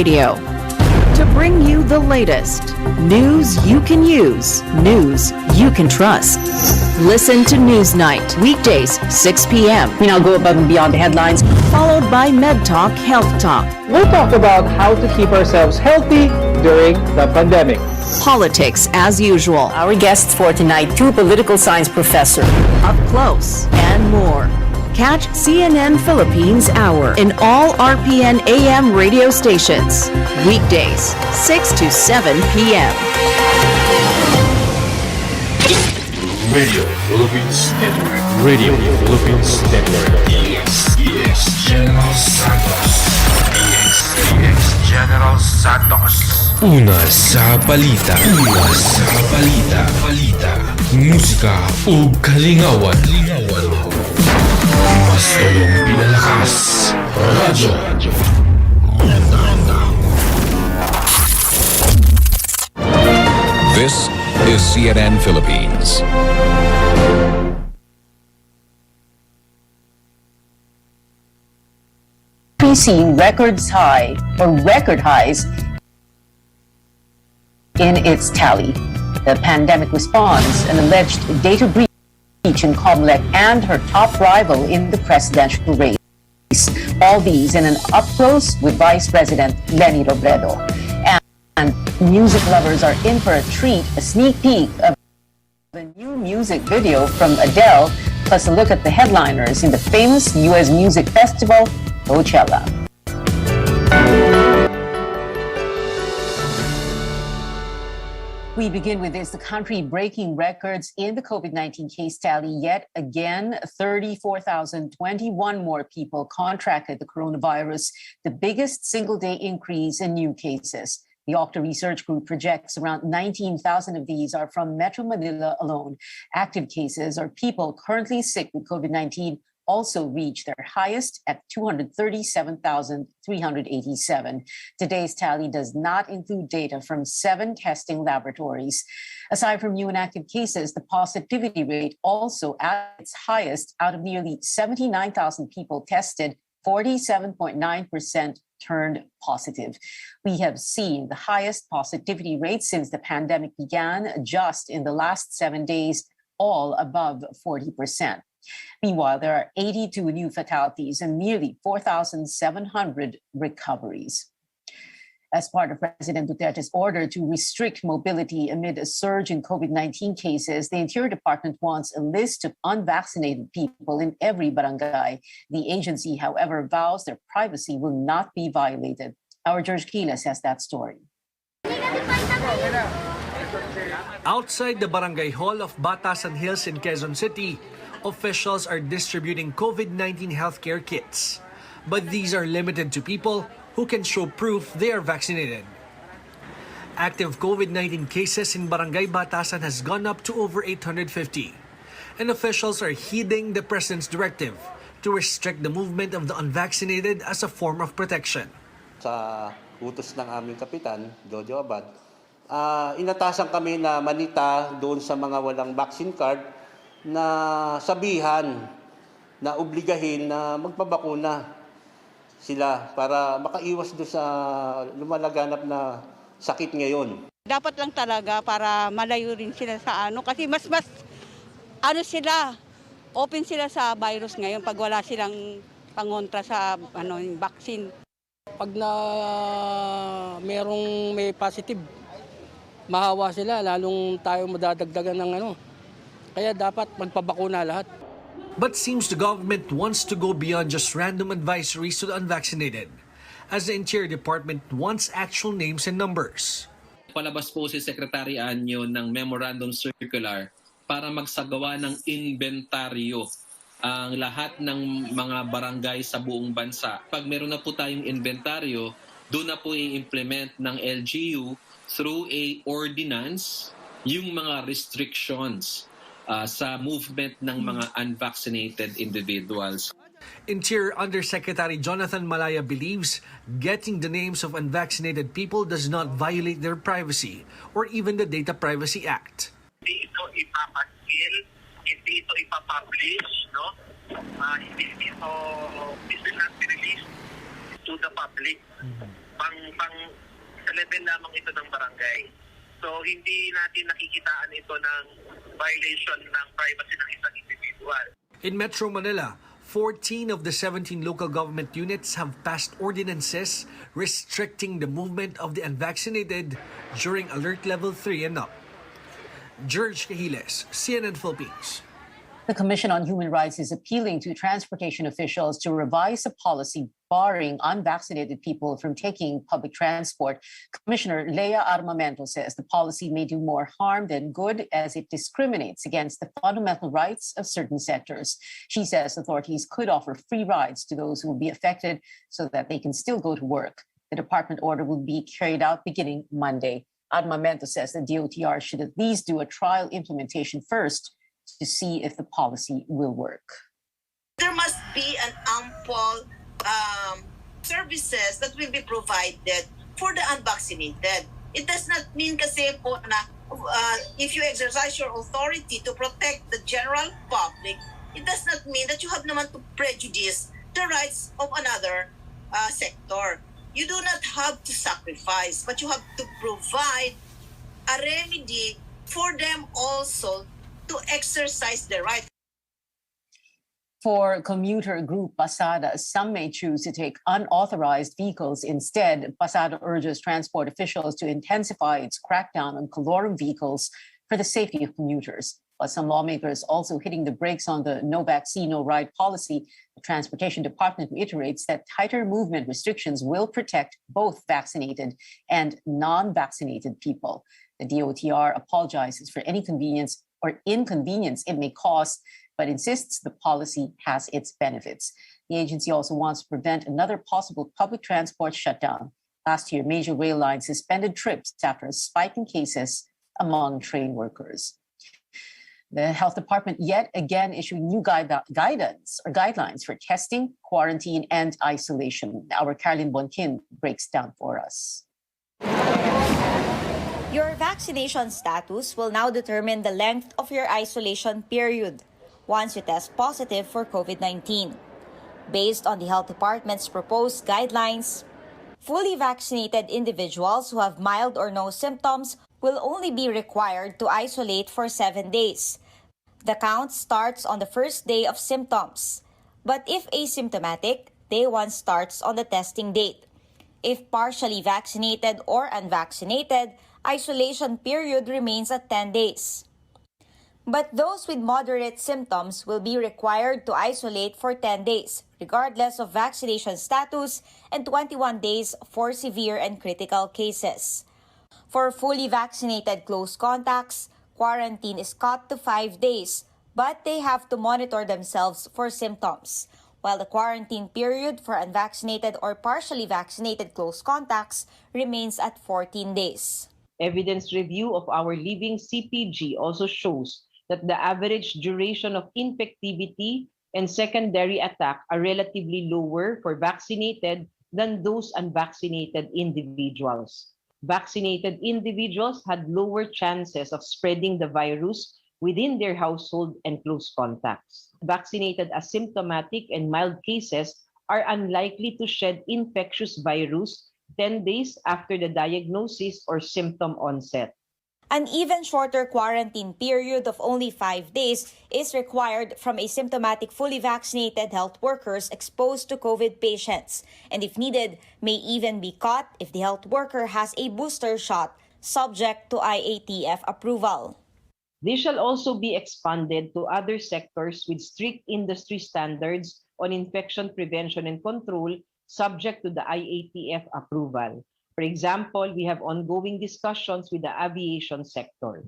Radio to bring you the latest news you can use, news you can trust. Listen to Newsnight weekdays 6 p.m. I'll go above and beyond the headlines, followed by Med Talk Health Talk. We'll talk about how to keep ourselves healthy during the pandemic. Politics as usual. Our guests for tonight, two political science professors. Up close and more. Catch CNN Philippines Hour in all RPN AM radio stations. Weekdays, 6 to 7 p.m. Radio Philippines Network. Radio Philippines Network. EX General Santos. EX General Santos. Una sa balita. Una sa balita. Musika o kalingawan. Mas tulong pinalakas. Radyo. This is CNN Philippines. Seeing record highs in its tally. The pandemic response, an alleged data breach in Comelec, and her top rival in the presidential race. All these in an up-close with Vice President Leni Robredo. And music lovers are in for a treat, a sneak peek of a new music video from Adele, plus a look at the headliners in the famous U.S. music festival, Coachella. We begin with this, the country breaking records in the COVID-19 case tally. Yet again, 34,021 more people contracted the coronavirus, the biggest single-day increase in new cases. The Octa Research Group projects around 19,000 of these are from Metro Manila alone. Active cases or people currently sick with COVID-19 also reached their highest at 237,387. Today's tally does not include data from 7 testing laboratories. Aside from new and active cases, the positivity rate also at its highest. Out of nearly 79,000 people tested, 47.9% turned positive. We have seen the highest positivity rate since the pandemic began, just in the last 7 days, all above 40%. Meanwhile, there are 82 new fatalities and nearly 4,700 recoveries. As part of President Duterte's order to restrict mobility amid a surge in COVID-19 cases, the Interior Department wants a list of unvaccinated people in every barangay. The agency, however, vows their privacy will not be violated. Our George Quiles has that story. Outside the Barangay Hall of Batasan Hills in Quezon City, officials are distributing COVID-19 healthcare kits. But these are limited to people who can show proof they are vaccinated. Active COVID-19 cases in Barangay Batasan has gone up to over 850. And officials are heeding the President's directive to restrict the movement of the unvaccinated as a form of protection. Sa utos ng aming kapitan, Jojo Abad, inatasan kami na manita doon sa mga walang vaccine card na sabihan, na obligahin na magpabakuna sila para makaiwas doon sa lumalaganap na sakit ngayon. Dapat lang talaga para malayo rin sila sa kasi mas sila, open sila sa virus ngayon pag wala silang pangontra sa yung vaccine. Pag may positive, mahawa sila, lalong tayo madadagdagan ng Kaya dapat magpabakuna lahat. But seems the government wants to go beyond just random advisories to the unvaccinated, as the Interior Department wants actual names and numbers. Palabas po si Secretary Anyo ng Memorandum Circular para magsagawa ng inventaryo ang lahat ng mga barangay sa buong bansa. Pag meron na po tayong inventaryo, doon na po i-implement ng LGU through a ordinance yung mga restrictions sa movement ng mga unvaccinated individuals. Interior Undersecretary Jonathan Malaya believes getting the names of unvaccinated people does not violate their privacy or even the Data Privacy Act. Hindi ito ipapaskil, hindi ito ipapublish, no? Hindi ito released to the public. pang sa level lamang ito ng barangay. So hindi natin nakikitaan ito ng violation ng privacy ng isang individual. In Metro Manila, 14 of the 17 local government units have passed ordinances restricting the movement of the unvaccinated during Alert Level 3 and up. George Cahiles, CNN Philippines. The Commission on Human Rights is appealing to transportation officials to revise a policy barring unvaccinated people from taking public transport. Commissioner Lea Armamento says the policy may do more harm than good as it discriminates against the fundamental rights of certain sectors. She says authorities could offer free rides to those who will be affected so that they can still go to work. The department order will be carried out beginning Monday. Armamento says the DOTR should at least do a trial implementation first to see if the policy will work. There must be an ample services that will be provided for the unvaccinated. It does not mean kasi po na if you exercise your authority to protect the general public, it does not mean that you have naman to prejudice the rights of another sector. You do not have to sacrifice, but you have to provide a remedy for them also to exercise their right. For commuter group Pasada, some may choose to take unauthorized vehicles instead. Pasada urges transport officials to intensify its crackdown on colorum vehicles for the safety of commuters. But some lawmakers also hitting the brakes on the no vaccine, no ride policy. The Transportation Department reiterates that tighter movement restrictions will protect both vaccinated and non-vaccinated people. The DOTR apologizes for any convenience or inconvenience it may cause, but insists the policy has its benefits. The agency also wants to prevent another possible public transport shutdown. Last year, major rail lines suspended trips after a spike in cases among train workers. The Health Department yet again issuing new guidelines for testing, quarantine, and isolation. Our Caroline Bonkin breaks down for us. Your vaccination status will now determine the length of your isolation period once you test positive for COVID-19. Based on the Health Department's proposed guidelines, fully vaccinated individuals who have mild or no symptoms will only be required to isolate for 7 days. The count starts on the first day of symptoms. But if asymptomatic, day 1 starts on the testing date. If partially vaccinated or unvaccinated, isolation period remains at 10 days. But those with moderate symptoms will be required to isolate for 10 days, regardless of vaccination status, and 21 days for severe and critical cases. For fully vaccinated close contacts, quarantine is cut to 5 days, but they have to monitor themselves for symptoms, while the quarantine period for unvaccinated or partially vaccinated close contacts remains at 14 days. Evidence review of our living CPG also shows that the average duration of infectivity and secondary attack are relatively lower for vaccinated than those unvaccinated individuals. Vaccinated individuals had lower chances of spreading the virus within their household and close contacts. Vaccinated asymptomatic and mild cases are unlikely to shed infectious virus 10 days after the diagnosis or symptom onset. An even shorter quarantine period of only 5 days is required from asymptomatic fully vaccinated health workers exposed to COVID patients, and if needed, may even be cut if the health worker has a booster shot, subject to IATF approval. This shall also be expanded to other sectors with strict industry standards on infection prevention and control, subject to the IATF approval. For example, we have ongoing discussions with the aviation sector.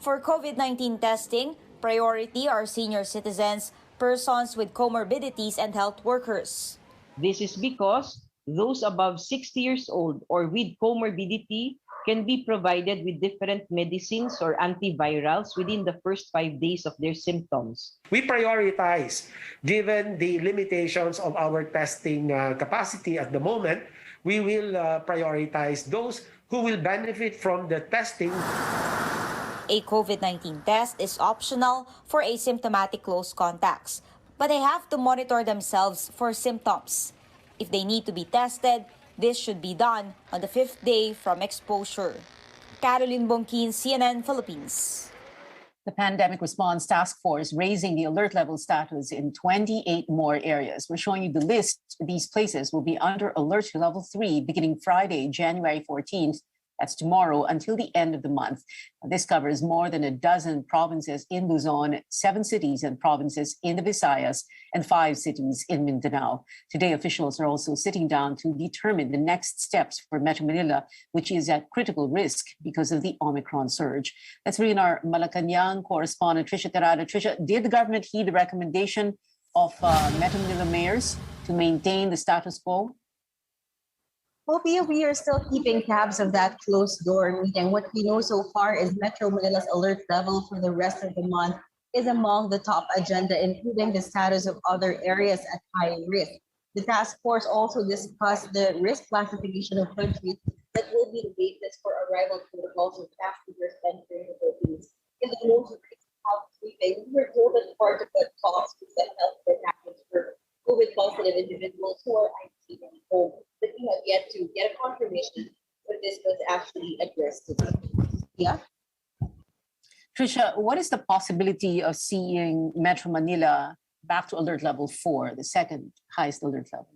For COVID-19 testing, priority are senior citizens, persons with comorbidities, and health workers. This is because those above 60 years old or with comorbidity can be provided with different medicines or antivirals within the first 5 days of their symptoms. We prioritize, given the limitations of our testing capacity at the moment, we will prioritize those who will benefit from the testing. A COVID-19 test is optional for asymptomatic close contacts, but they have to monitor themselves for symptoms. If they need to be tested, This should be done on the 5th day from exposure. Caroline Bongkin, CNN Philippines. The Pandemic Response Task Force raising the alert level status in 28 more areas. We're showing you the list. These places will be under alert level 3 beginning Friday, January 14th. That's tomorrow until the end of the month. This covers more than a dozen provinces in Luzon, 7 cities and provinces in the Visayas, and 5 cities in Mindanao. Today, officials are also sitting down to determine the next steps for Metro Manila, which is at critical risk because of the Omicron surge. Let's bring in our Malacanang correspondent, Trisha Terada. Trisha, did the government heed the recommendation of Metro Manila mayors to maintain the status quo? Hopia, we are still keeping tabs of that closed door meeting. What we know so far is Metro Manila's alert level for the rest of the month is among the top agenda, including the status of other areas at high risk. The task force also discussed the risk classification of countries that will be the basis for arrival protocols of passengers entering the Philippines. In the most recent health briefing, we were told that part of the cost was the healthcare package for COVID-positive individuals who are isolated at home. But we have yet to get a confirmation that this was actually addressed today. Yeah. Trisha, what is the possibility of seeing Metro Manila back to alert level 4, the second highest alert level?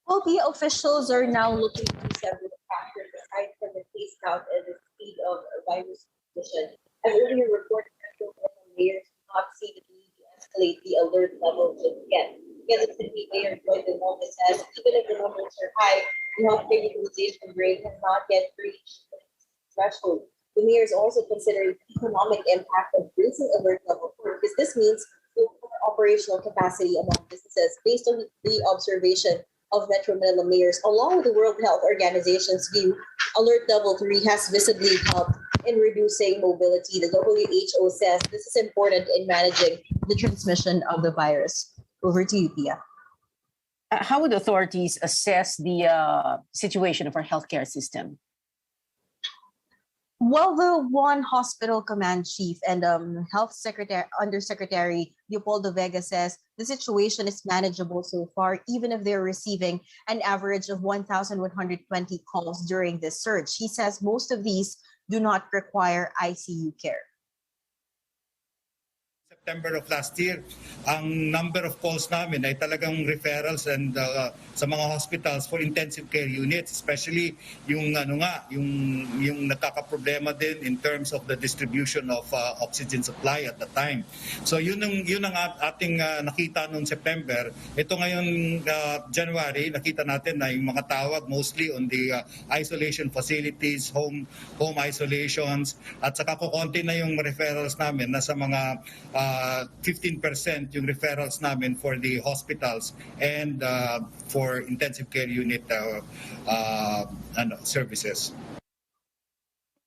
Well, the officials are now looking into several factors aside from the case count and the speed of virus transmission. As earlier reported, Metro Manila mayors do not see the need to escalate the alert level just yet. Quezon City Mayor Joy De Monte says even if the numbers are high, the healthcare utilization rate has not yet reached the threshold. The mayor is also considering the economic impact of raising alert level 4 because this means more operational capacity among businesses. Based on the observation of Metro Manila mayors, along with the World Health Organization's view, alert level 3 has visibly helped in reducing mobility. The WHO says this is important in managing the transmission of the virus. Over to you, Pia. How would authorities assess the situation of our healthcare system? Well, the one hospital command chief and health secretary, undersecretary Leopoldo Vega says the situation is manageable so far, even if they're receiving an average of 1,120 calls during this surge. He says most of these do not require ICU care. September of last year, ang number of calls namin ay talagang referrals and sa mga hospitals for intensive care units, especially yung yung nakakaproblema din in terms of the distribution of oxygen supply at the time. So yun ang ating nakita noong September. Ito ngayon January, nakita natin na yung mga tawag mostly on the isolation facilities, home isolations, at saka kukonti na yung referrals namin na sa mga 15% yung referrals namin for the hospitals and for intensive care unit services.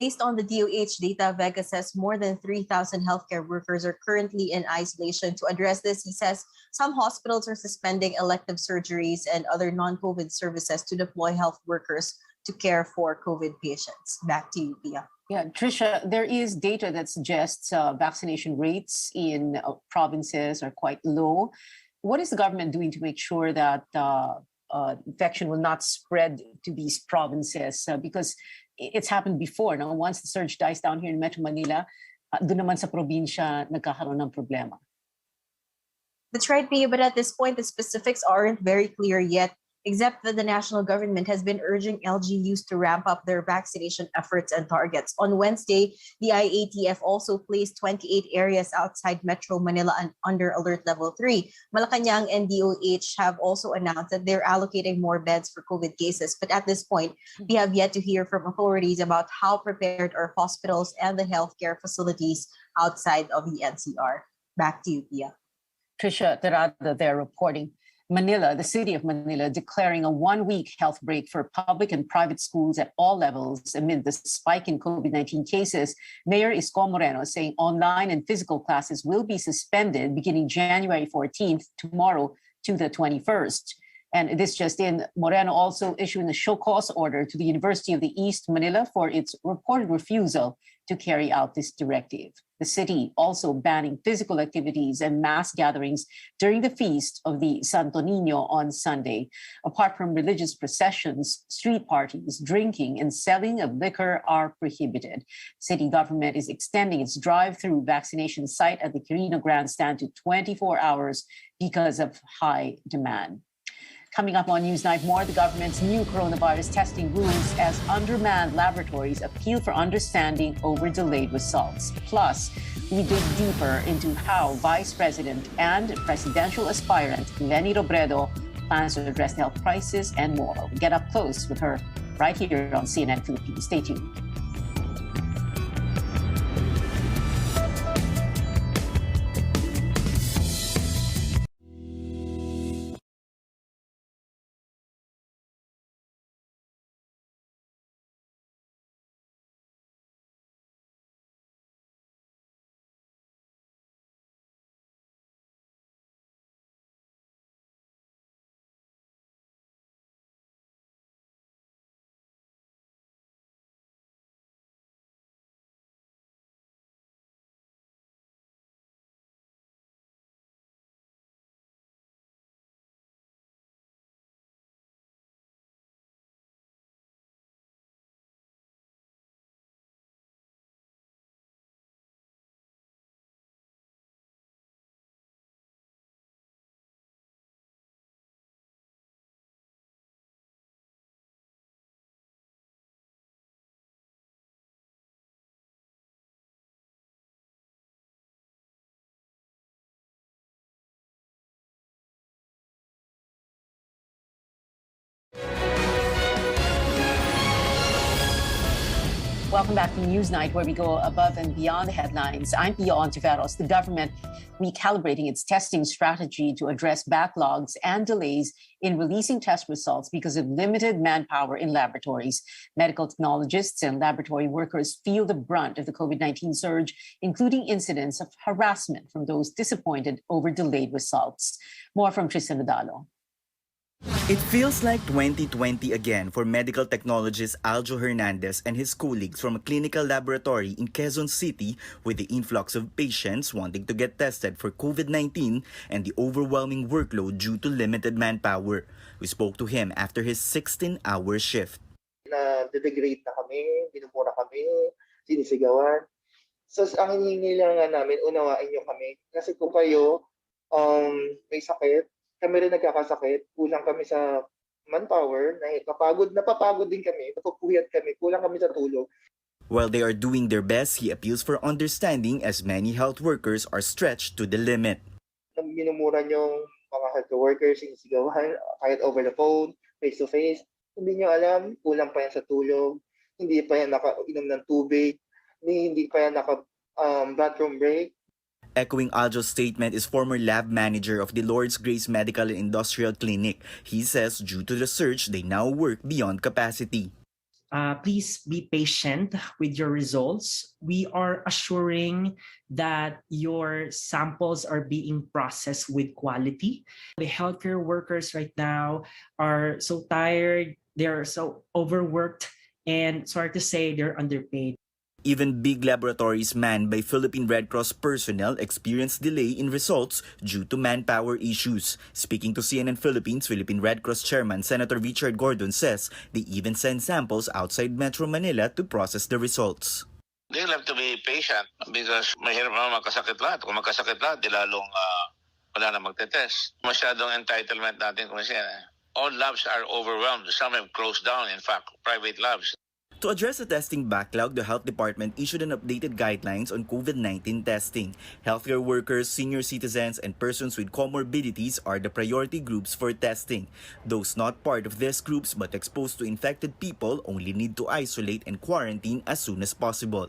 Based on the DOH data, Vega says more than 3,000 healthcare workers are currently in isolation. To address this, he says some hospitals are suspending elective surgeries and other non-COVID services to deploy health workers to care for COVID patients. Back to you, Pia. Yeah, Trisha, there is data that suggests vaccination rates in provinces are quite low. What is the government doing to make sure that infection will not spread to these provinces? Because it's happened before. No? Once the surge dies down here in Metro Manila, doon naman sa probinsya nagkakaroon ng problema. That's right, Pia, but at this point, the specifics aren't very clear yet, except that the national government has been urging LGUs to ramp up their vaccination efforts and targets. On Wednesday, the IATF also placed 28 areas outside Metro Manila under alert level 3. Malacanang and DOH have also announced that they're allocating more beds for COVID cases. But at this point, we have yet to hear from authorities about how prepared are hospitals and the healthcare facilities outside of the NCR. Back to you, Pia. Trisha Terada there reporting. Manila, the city of Manila, declaring a 1-week health break for public and private schools at all levels amid the spike in COVID-19 cases. Mayor Isko Moreno saying online and physical classes will be suspended beginning January 14th, tomorrow, to the 21st. And this just in, Moreno also issuing a show cause order to the University of the East Manila for its reported refusal to carry out this directive. The city also banning physical activities and mass gatherings during the feast of the Santo Niño on Sunday. Apart from religious processions, street parties, drinking, and selling of liquor are prohibited. City government is extending its drive-through vaccination site at the Quirino Grandstand to 24 hours because of high demand. Coming up on Newsnight, more the government's new coronavirus testing rules as undermanned laboratories appeal for understanding over delayed results. Plus, we dig deeper into how Vice President and presidential aspirant Leni Robredo plans to address the health crisis and more. We'll get up close with her right here on CNN Philippines. Stay tuned. Welcome back to Newsnight, where we go above and beyond the headlines. I'm Pia Ontiveros. The government recalibrating its testing strategy to address backlogs and delays in releasing test results because of limited manpower in laboratories. Medical technologists and laboratory workers feel the brunt of the COVID-19 surge, including incidents of harassment from those disappointed over delayed results. More from Tristan Nadalo. It feels like 2020 again for medical technologist Aljo Hernandez and his colleagues from a clinical laboratory in Quezon City, with the influx of patients wanting to get tested for COVID-19 and the overwhelming workload due to limited manpower. We spoke to him after his 16-hour shift. Na-degrade na kami, binumura kami, sinisigawan. So ang hinihingi lang nga namin, unawain nyo kami. Kasi kung kayo may sakit, kami rin nagkakasakit, kulang kami sa manpower, napapagod din kami, napupuyat kami, kulang kami sa tulog. While they are doing their best, he appeals for understanding as many health workers are stretched to the limit. Minumura nyo mga health workers, sinisigawan, kahit over the phone, face-to-face, hindi nyo alam, kulang pa yan sa tulog, hindi pa yan nakainom ng tubig, hindi pa yan bathroom break. Echoing Aljo's statement is former lab manager of the Lord's Grace Medical and Industrial Clinic. He says due to the surge, they now work beyond capacity. Please be patient with your results. We are assuring that your samples are being processed with quality. The healthcare workers right now are so tired, they're so overworked, and sorry to say, they're underpaid. Even big laboratories manned by Philippine Red Cross personnel experienced delay in results due to manpower issues. Speaking to CNN Philippines, Philippine Red Cross Chairman Senator Richard Gordon says they even send samples outside Metro Manila to process the results. They'll have to be patient because mahirap naman magkasakit lahat. Kung magkasakit lahat, di lalong wala na magtetest. Masyadong entitlement natin kung siya. All labs are overwhelmed. Some have closed down, in fact, private labs. To address the testing backlog, the Health Department issued an updated guidelines on COVID-19 testing. Healthcare workers, senior citizens, and persons with comorbidities are the priority groups for testing. Those not part of these groups but exposed to infected people only need to isolate and quarantine as soon as possible.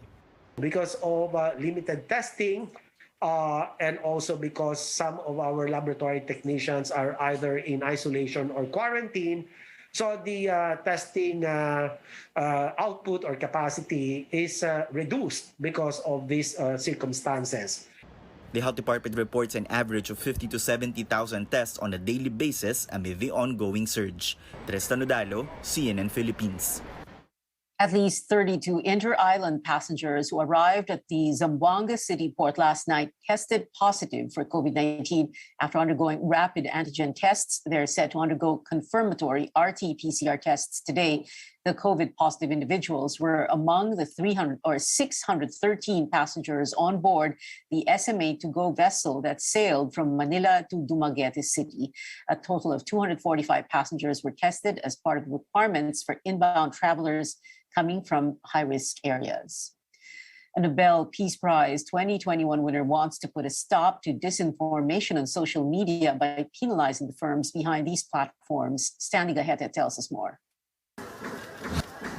Because of limited testing, and also because some of our laboratory technicians are either in isolation or quarantine, so the testing output or capacity is reduced because of these circumstances. The health department reports an average of 50 to 70,000 tests on a daily basis amid the ongoing surge. Tristan Udalo, CNN Philippines. At least 32 inter-island passengers who arrived at the Zamboanga City port last night tested positive for COVID-19 after undergoing rapid antigen tests. They're set to undergo confirmatory RT-PCR tests today. The COVID-positive individuals were among the 613 passengers on board the SMA to go vessel that sailed from Manila to Dumaguete City. A total of 245 passengers were tested as part of the requirements for inbound travelers coming from high-risk areas. A Nobel Peace Prize 2021 winner wants to put a stop to disinformation on social media by penalizing the firms behind these platforms. Stanley Gaheta tells us more.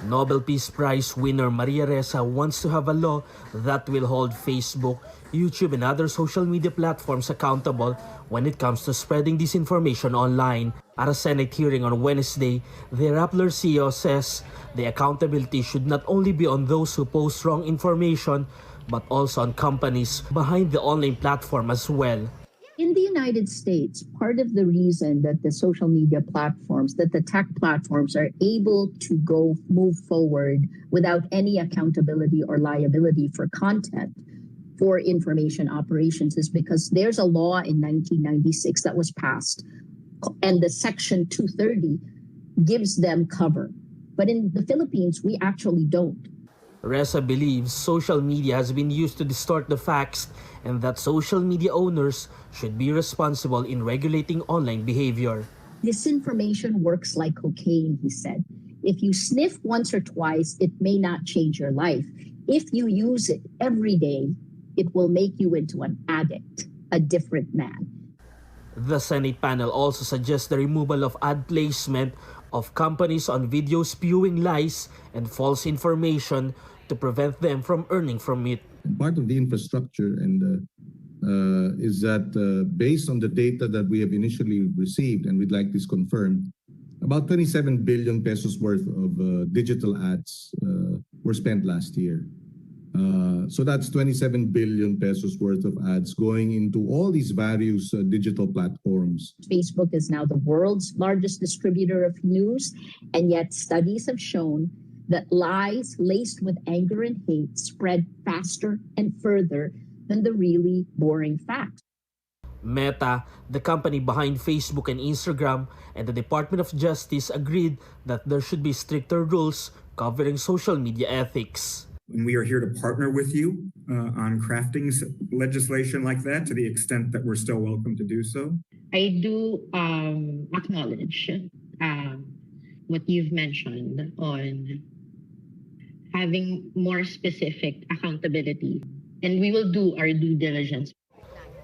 Nobel Peace Prize winner Maria Ressa wants to have a law that will hold Facebook, YouTube, and other social media platforms accountable when it comes to spreading disinformation online. At a Senate hearing on Wednesday, the Rappler CEO says the accountability should not only be on those who post wrong information, but also on companies behind the online platform as well. In the United States, part of the reason that the social media platforms, that the tech platforms are able to move forward without any accountability or liability for content for information operations is because there's a law in 1996 that was passed, and the Section 230 gives them cover. But in the Philippines, we actually don't. Ressa believes social media has been used to distort the facts and that social media owners should be responsible in regulating online behavior. Disinformation works like cocaine, he said. If you sniff once or twice, it may not change your life. If you use it every day, it will make you into an addict, a different man. The Senate panel also suggests the removal of ad placement of companies on video spewing lies and false information to prevent them from earning from it. Part of the infrastructure is that based on the data that we have initially received, and we'd like this confirmed, about 27 billion pesos worth of digital ads were spent last year. So that's 27 billion pesos worth of ads going into all these various digital platforms. Facebook is now the world's largest distributor of news, and yet studies have shown that lies laced with anger and hate spread faster and further than the really boring facts. Meta, the company behind Facebook and Instagram, and the Department of Justice agreed that there should be stricter rules covering social media ethics. And we are here to partner with you on crafting legislation like that to the extent that we're still welcome to do so. I do acknowledge what you've mentioned on having more specific accountability, and we will do our due diligence.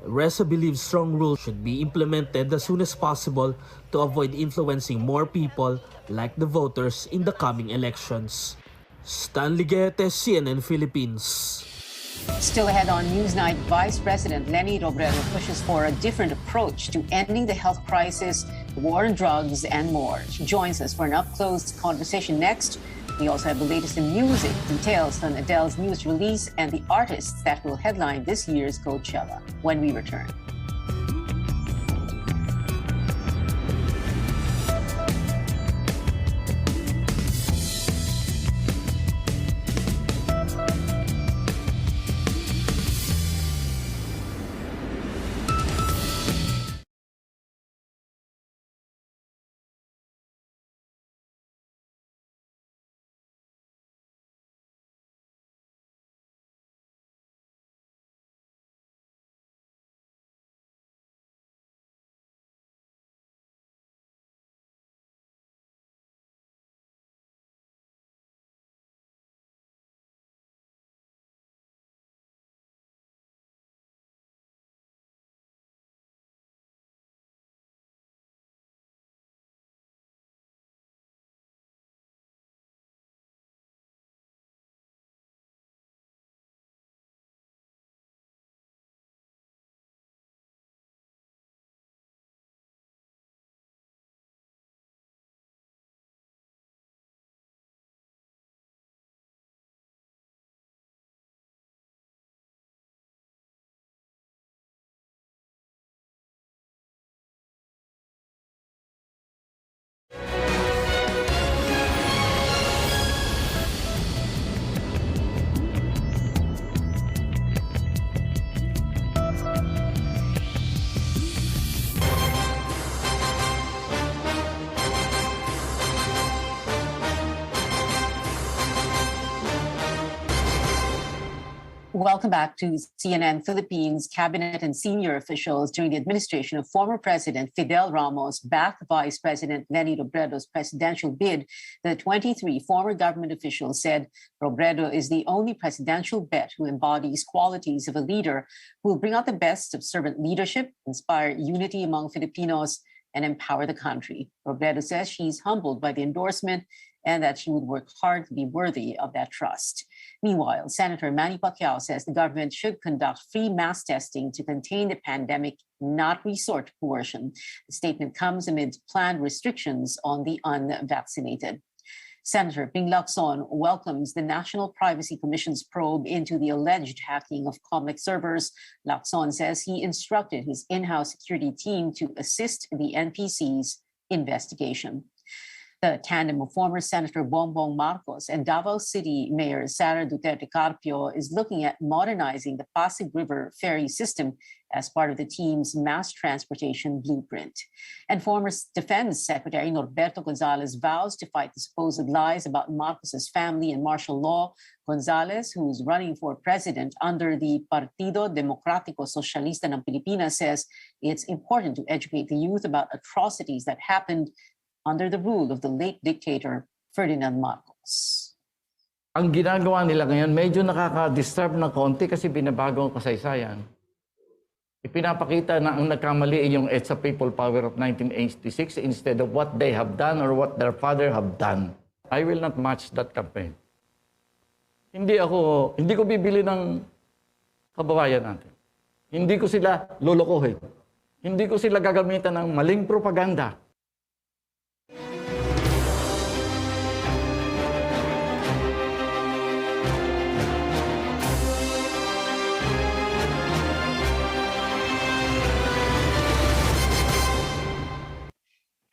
Ressa believes strong rules should be implemented as soon as possible to avoid influencing more people, like the voters, in the coming elections. Stanley Guete, CNN Philippines. Still ahead on Newsnight, Vice President Leni Robredo pushes for a different approach to ending the health crisis, the war on drugs, and more. She joins us for an up-close conversation next. We also have the latest in music, details on Adele's newest release, and the artists that will headline this year's Coachella when we return. Welcome back to CNN Philippines. Cabinet and senior officials during the administration of former President Fidel Ramos backed Vice President Leni Robredo's presidential bid. The 23 former government officials said Robredo is the only presidential bet who embodies qualities of a leader who will bring out the best of servant leadership, inspire unity among Filipinos, and empower the country. Robredo says she's humbled by the endorsement and that she would work hard to be worthy of that trust. Meanwhile, Senator Manny Pacquiao says the government should conduct free mass testing to contain the pandemic, not resort to coercion. The statement comes amid planned restrictions on the unvaccinated. Senator Ping Lacson welcomes the National Privacy Commission's probe into the alleged hacking of Comlec servers. Lacson says he instructed his in-house security team to assist the NPC's investigation. The tandem of former Senator Bongbong Marcos and Davao City Mayor Sara Duterte Carpio is looking at modernizing the Pasig River ferry system as part of the team's mass transportation blueprint. And former Defense Secretary Norberto Gonzales vows to fight the supposed lies about Marcos's family and martial law. Gonzales, who's running for president under the Partido Democrático Socialista ng Pilipinas, says it's important to educate the youth about atrocities that happened under the rule of the late dictator Ferdinand Marcos. Ang ginagawa nila ngayon, medyo nakaka-disturb ng konti kasi binabago ang kasaysayan. Ipinapakita na ang nagkamali ay yung EDSA People Power of 1986 instead of what they have done or what their father have done. I will not match that campaign. Hindi ko bibili ng kababayan natin. Hindi ko sila lolokohin. Hindi ko sila gagamitan ng maling propaganda.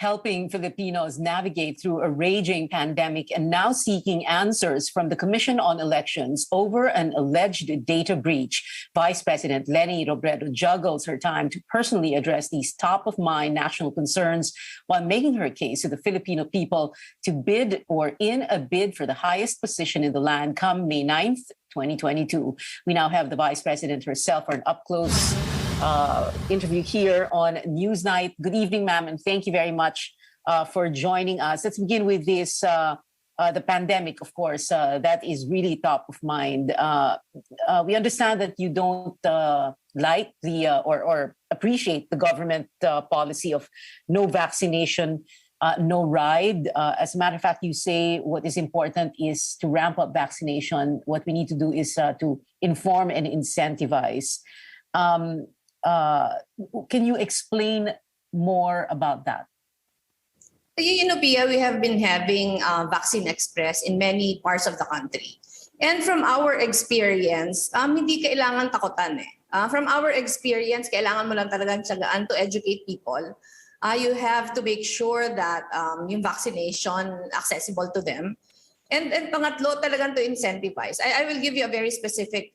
Helping Filipinos navigate through a raging pandemic and now seeking answers from the Commission on Elections over an alleged data breach. Vice President Leni Robredo juggles her time to personally address these top-of-mind national concerns while making her case to the Filipino people to bid or in a bid for the highest position in the land come May 9th, 2022. We now have the Vice President herself for an up-close interview here on Newsnight. Good evening, ma'am, and thank you very much for joining us. Let's begin with this, the pandemic, of course, that is really top of mind. We understand that you don't like the or appreciate the government policy of no vaccination, no ride. As a matter of fact, you say what is important is to ramp up vaccination. What we need to do is to inform and incentivize. Can you explain more about that? You know, Pia, we have been having Vaccine Express in many parts of the country. And from our experience, hindi kailangan takutan eh. From our experience, kailangan mo lang talagang tiyagaan to educate people. You have to make sure that yung vaccination accessible to them. And pangatlo, talagang to incentivize. I will give you a very specific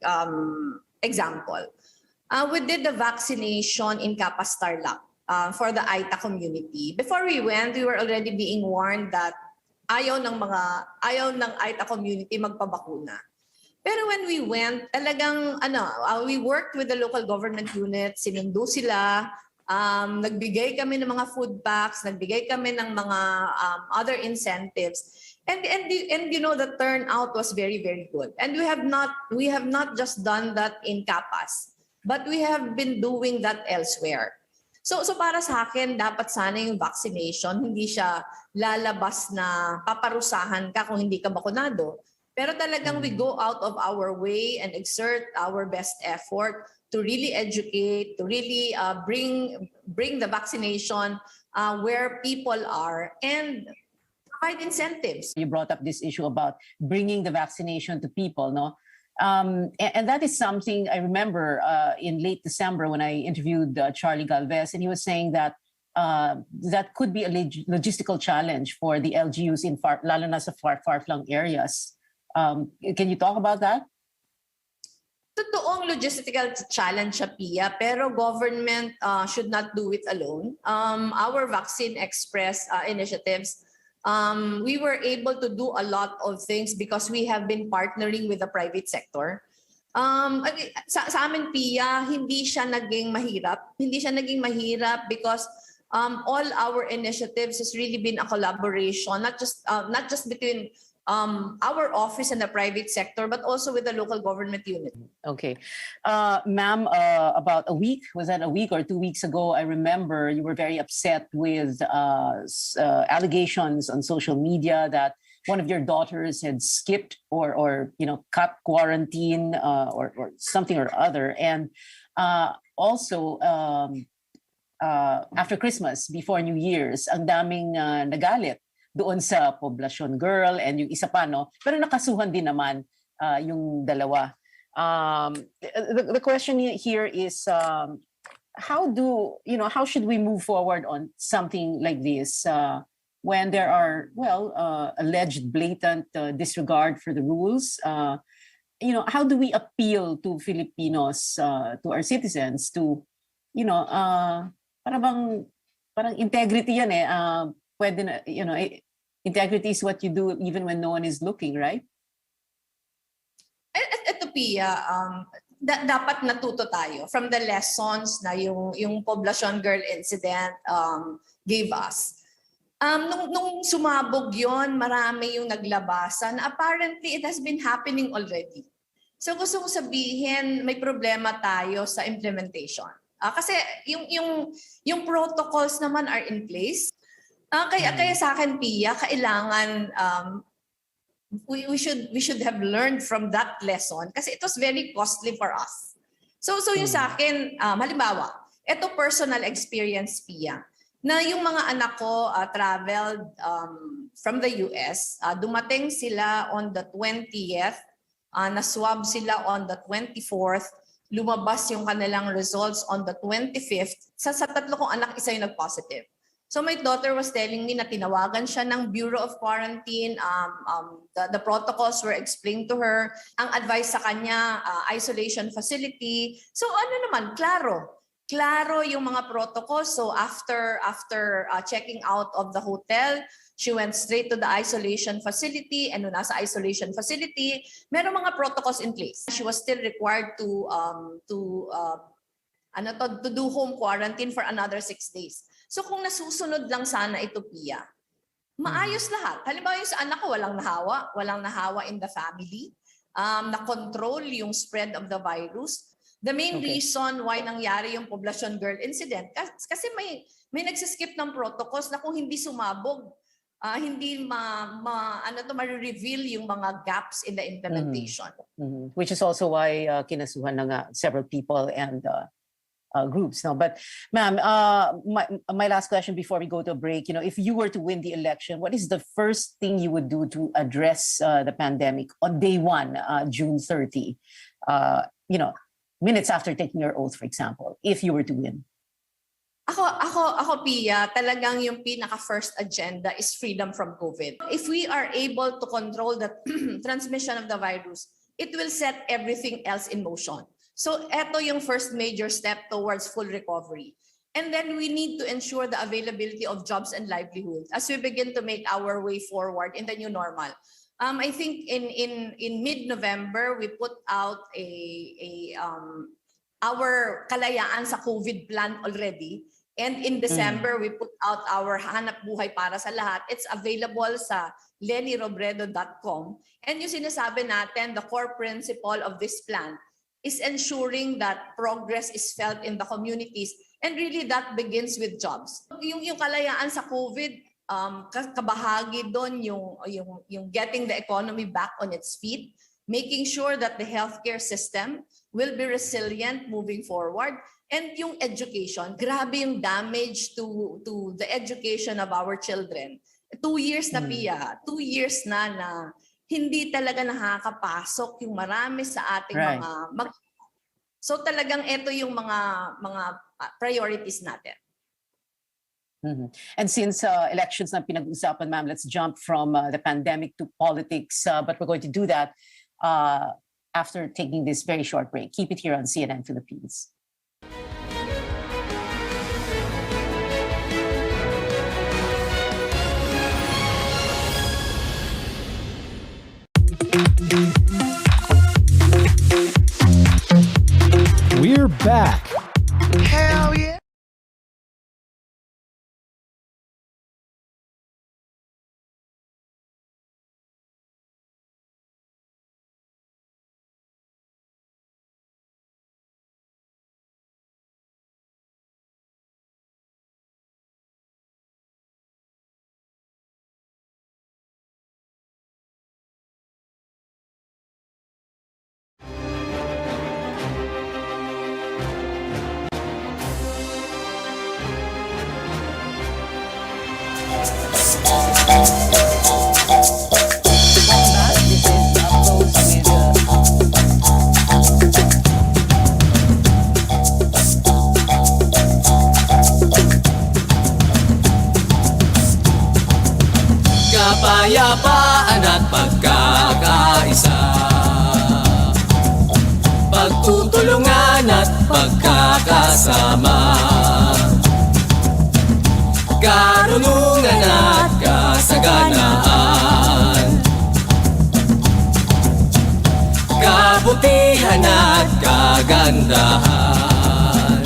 example. We did the vaccination in Capas Tarlac for the Aita community. Before we went, we were already being warned that ayaw ng Aita community magpabakuna. Pero when we went, talagang we worked with the local government units, sinundo sila, nagbigay kami ng mga food packs, nagbigay kami ng mga other incentives. And you know, the turnout was very, very good. And we have not just done that in Capas. But we have been doing that elsewhere. So para sa akin, dapat sana yung vaccination, hindi siya lalabas na paparusahan ka kung hindi ka bakunado. Pero talagang we go out of our way and exert our best effort to really educate, to really bring the vaccination where people are and provide incentives. You brought up this issue about bringing the vaccination to people, no? And that is something I remember in late December when I interviewed Charlie Galvez, and he was saying that that could be a logistical challenge for the LGUs in lalo na sa far-flung areas. Can you talk about that? Totoong logistical challenge siya, Pia, pero government should not do it alone. Our Vaccine Express initiatives, we were able to do a lot of things because we have been partnering with the private sector. Sa amin, Pia, hindi siya naging mahirap. Hindi siya naging mahirap because all our initiatives has really been a collaboration, not just between our office and the private sector, but also with the local government unit. Okay. Ma'am, about a week, was that a week or 2 weeks ago, I remember you were very upset with allegations on social media that one of your daughters had skipped or cut quarantine or something or other. And also, after Christmas, before New Year's, ang daming nagalit doon sa Poblacion Girl and yung isa pa, no? Pero nakasuhan din naman yung dalawa. The question here is, how should we move forward on something like this when there are, alleged blatant disregard for the rules? How do we appeal to Filipinos, to our citizens, to, parang integrity yan eh. Pwede na, integrity is what you do even when no one is looking, right? Ito, Pia, dapat natuto tayo from the lessons na yung Poblacion Girl incident gave us. Nung sumabog yon, marami yung naglabasan. Apparently, it has been happening already. So gusto ko sabihin, may problema tayo sa implementation. Kasi yung protocols naman are in place. Kaya sa akin, Pia, kailangan we should have learned from that lesson kasi it was very costly for us. So yung sa akin, halimbawa, ito personal experience, Pia, na yung mga anak ko traveled from the US, dumating sila on the 20th, na-swab sila on the 24th, lumabas yung kanilang results on the 25th. Sa tatlo kong anak, isa yung nag-positive. So my daughter was telling me na tinawagan siya ng Bureau of Quarantine. The protocols were explained to her. Ang advice sa kanya, isolation facility. So ano naman, klaro yung mga protocols. So after checking out of the hotel, she went straight to the isolation facility, and nung nasa isolation facility, meron mga protocols in place. She was still required to do home quarantine for another 6 days. So kung nasusunod lang sana ito, Pia, maayos lahat. Halimbawa yung sa anak ko, walang nahawa in the family, na-control yung spread of the virus. The main reason why nangyari yung Poblacion Girl incident, kasi may nagsiskip ng protocols na kung hindi sumabog, hindi ma-reveal yung mga gaps in the implementation. Which is also why kinasuhan na nga several people and groups. No, but ma'am, my last question before we go to a break, if you were to win the election, what is the first thing you would do to address the pandemic on day 1, June 30? Minutes after taking your oath, for example, if you were to win. Ako, Pia, talagang yung pinaka-first agenda is freedom from COVID. If we are able to control the transmission of the virus, it will set everything else in motion. So eto yung first major step towards full recovery. And then we need to ensure the availability of jobs and livelihoods as we begin to make our way forward in the new normal. I think in mid-November, we put out our kalayaan sa COVID plan already. And in December, we put out our Hanap Buhay para sa lahat. It's available sa lennyrobredo.com. And yung sinasabi natin, the core principle of this plan is ensuring that progress is felt in the communities. And really that begins with jobs. Yung kalayaan sa COVID, kabahagi doon yung getting the economy back on its feet, making sure that the healthcare system will be resilient moving forward, and yung education. Grabe yung damage to the education of our children. 2 years na, Pia. 2 years na hindi talaga nakakapasok yung marami sa ating mga So talagang ito yung mga priorities natin. And since elections na pinag-usapan, ma'am, let's jump from the pandemic to politics. But we're going to do that after taking this very short break. Keep it here on CNN Philippines. back. Hell yeah. Kapayapaan at pagkakaisa, pagtutulungan at pagkakasama, karunungan at kasaganaan, kabutihan at kagandahan.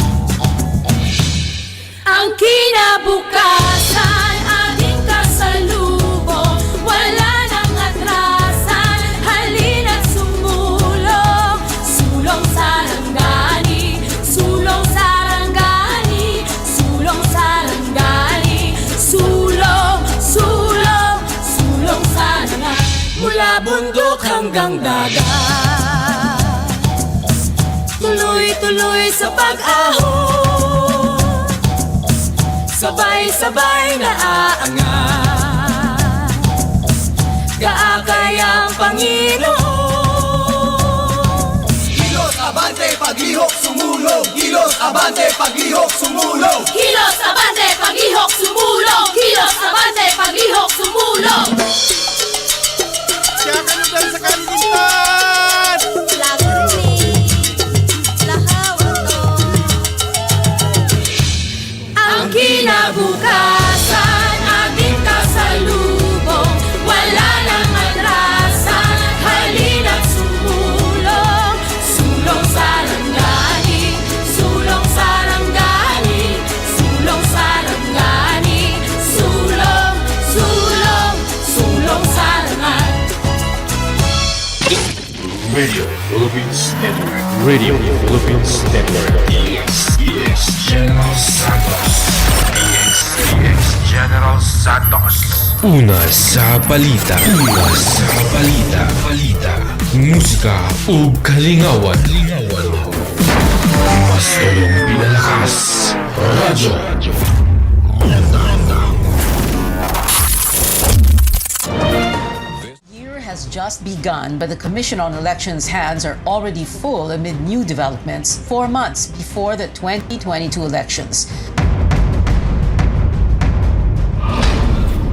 Ang kinabukasan ating kasalubong, wala nang atrasan, halina't sumulong. Sulong sarangani, sulong sarangani, sulong sarangani, sulong, sulong, sulong sarangani. Mula bundok hanggang dagat, tuloy-tuloy sa pag-ahon, sabay-sabay na aangat, kaakay ang Panginoon. Kilos abante, paglihok sumulong. Kilos abante, paglihok sumulong. Kilos abante, paglihok sumulong. Kilos abante, paglihok sumulong. Siya ka lugar sa Kalinipan! Ang kinabukasan ating kasalubong, wala nang atrasan, halina't sumulong. Sulong sarangani, sulong sarangani, sulong sarangani, sulong, sulong, sulong sarangan. Radio Philippines Network. Radio Philippines Network. EX General Santos. EX General Santos. Una sa balita. Una sa balita. Balita. Musika ug kalingawan. Mas tulong pinalakas. Radyo. Has just begun, but the Commission on Elections' hands are already full amid new developments 4 months before the 2022 elections.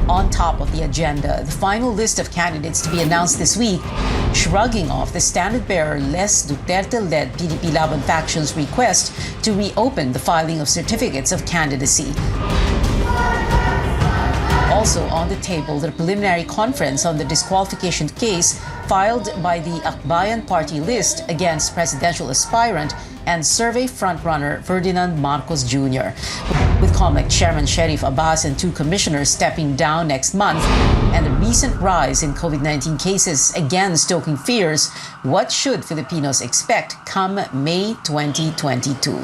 On top of the agenda, the final list of candidates to be announced this week, shrugging off the standard-bearer Les Duterte-led PDP Laban faction's request to reopen the filing of certificates of candidacy. Also on the table, the preliminary conference on the disqualification case filed by the Akbayan Party list against presidential aspirant and survey frontrunner Ferdinand Marcos Jr. With COMELEC Chairman Sheriff Abbas and 2 commissioners stepping down next month and the recent rise in COVID-19 cases again stoking fears, what should Filipinos expect come May 2022?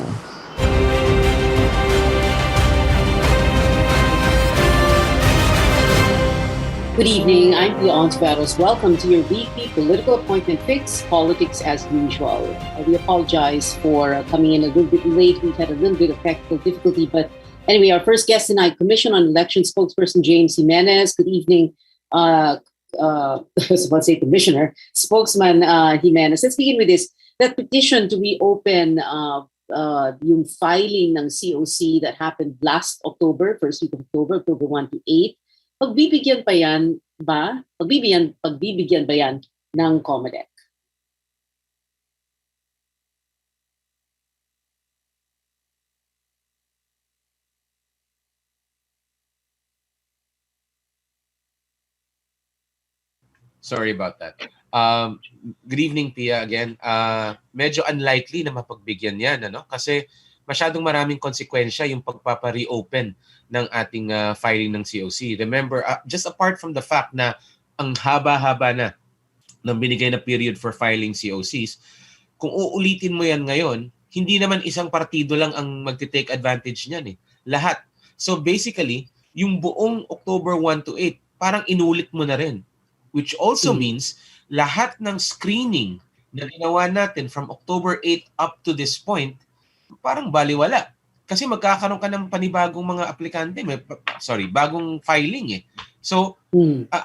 Good evening, I'm Pia Ontiveros. Welcome to your weekly political appointment fix, politics as usual. We apologize for coming in a little bit late. We've had a little bit of technical difficulty, but anyway, our first guest tonight, Commission on Election spokesperson James Jimenez. Good evening, I was about to say Commissioner, Spokesman Jimenez. Let's begin with this. That petition to reopen yung filing ng COC that happened last October, first week of October 1 to 8. Pagbibigyan ba yan ng COMELEC? Sorry about that. Good evening, Pia, again. Medyo unlikely na mapagbigyan yan, ano? Kasi masyadong maraming konsekwensya yung pagpapa-reopen ng ating filing ng COC. Remember, just apart from the fact na ang haba-haba na ng binigay na period for filing COCs, kung uulitin mo yan ngayon, hindi naman isang partido lang ang magte-take advantage niyan eh. Lahat. So basically, yung buong October 1 to 8, parang inulit mo na rin. Which also means lahat ng screening na ginawa natin from October 8 up to this point, parang baliwala. Kasi magkakaroon ka ng panibagong mga aplikante, bagong filing eh. So,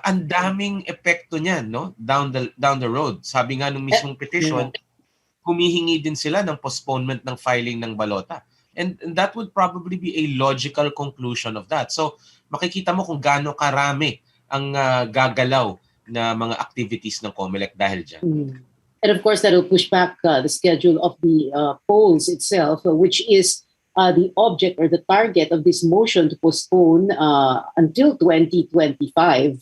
ang daming epekto niyan, no? Down the road. Sabi nga nung mismong petition, humihingi din sila ng postponement ng filing ng balota. And that would probably be a logical conclusion of that. So, makikita mo kung gaano karami ang gagalaw na mga activities ng COMELEC dahil dyan. And of course, that will push back the schedule of the polls itself, which is the object or the target of this motion to postpone until 2025.